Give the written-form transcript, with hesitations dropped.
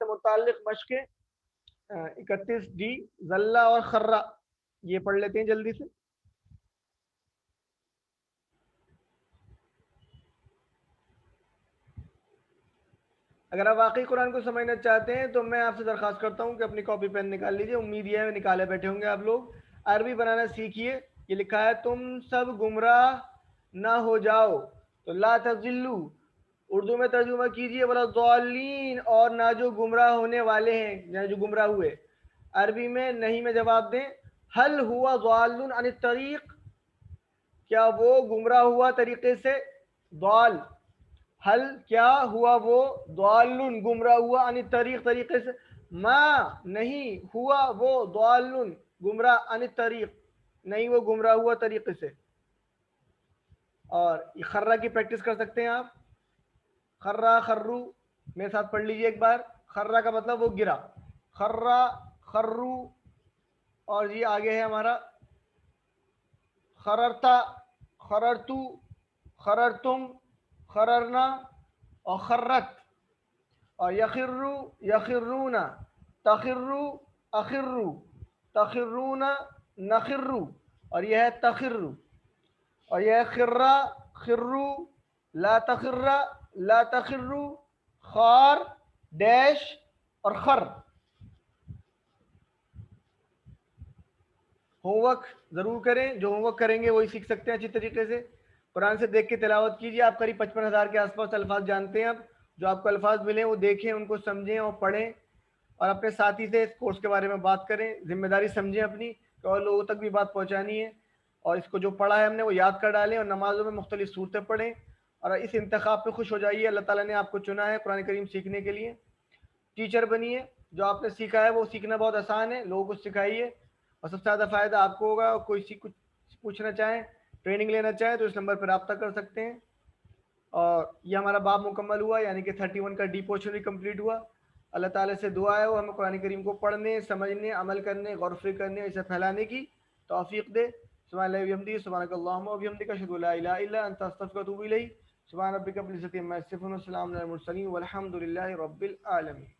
سے متعلق مشقیں 31D ذلہ اور خرہ، یہ پڑھ لیتے ہیں جلدی سے۔ اگر آپ واقعی قرآن کو سمجھنا چاہتے ہیں تو میں آپ سے درخواست کرتا ہوں کہ اپنی کاپی پین نکال لیجئے، امید یہ ہے نکالے بیٹھے ہوں گے آپ لوگ۔ عربی بنانا سیکھیے، یہ لکھا ہے تم سب گمراہ نہ ہو جاؤ، تو لا تضلوا اردو میں ترجمہ کیجئے ولا ضالین، اور نہ جو گمراہ ہونے والے ہیں، نہ جو گمراہ ہوئے۔ عربی میں نہیں میں جواب دیں، حل ہوا ضال عن الطریق، کیا وہ گمراہ ہوا طریقے سے؟ ضال، حل کیا ہوا وہ، ضال گمراہ ہوا، عن الطریق طریقے سے، ما نہیں ہوا وہ، ضال گمراہ، عن الطریق نہیں وہ گمراہ ہوا طریقے سے۔ اور یہ خرہ کی پریکٹس کر سکتے ہیں آپ، خرہ خرو میرے ساتھ پڑھ لیجئے ایک بار۔ خرہ کا مطلب وہ گرا، خرہ خرو، اور یہ آگے ہے ہمارا خررتا، خررتو، خررتم، خررنا، اور خرت، اور یخرو، یخرون، تخرو، اخرو، تخرون، نخرو، اور یہ ہے تخرو، اور یہ ہے خرہ، خرو، لا تخرہ، لا تخرو، خار ڈیش اور خر۔ ہوم ورک ضرور کریں، جو ہوم ورک کریں گے وہی سیکھ سکتے ہیں اچھی طریقے سے۔ قرآن سے دیکھ کے تلاوت کیجیے، آپ قریب 55,000 کے آس پاس الفاظ جانتے ہیں، اب جو آپ کو الفاظ ملیں وہ دیکھیں، ان کو سمجھیں اور پڑھیں، اور اپنے ساتھی سے اس کورس کے بارے میں بات کریں، ذمہ داری سمجھیں اپنی کہ اور لوگوں تک بھی بات پہنچانی ہے، اور اس کو جو پڑھا ہے ہم نے وہ یاد کر ڈالیں، اور نمازوں میں مختلف صورتیں پڑھیں، اور اس انتخاب پہ خوش ہو جائیے، اللہ تعالیٰ نے آپ کو چنا ہے قرآن کریم سیکھنے کے لیے۔ ٹیچر بنیے، جو آپ نے سیکھا ہے وہ سیکھنا بہت آسان ہے، لوگوں کو سکھائیے، اور سب سے زیادہ فائدہ آپ کو ہوگا۔ کوئی کچھ پوچھنا چاہیں، ٹریننگ لینا چاہیں تو اس نمبر پر رابطہ کر سکتے ہیں۔ اور یہ ہمارا باب مکمل ہوا، یعنی کہ 31 کا ڈی پورشن بھی کمپلیٹ ہوا۔ اللہ تعالیٰ سے دعا ہے وہ ہمیں قرآن کریم کو پڑھنے، سمجھنے، عمل کرنے، غور و فکر کرنے، اسے پھیلانے کی توفیق دے۔ سبحان اللہ و بحمدہ، سبحانک اللہم و بحمدک، اشہد ان لا الہ الا انت، استغفرک و اتوب الیک۔ سبحان ربک رب العزۃ عما یصفون، وسلام علی المرسلین، والحمد للہ رب العالمین۔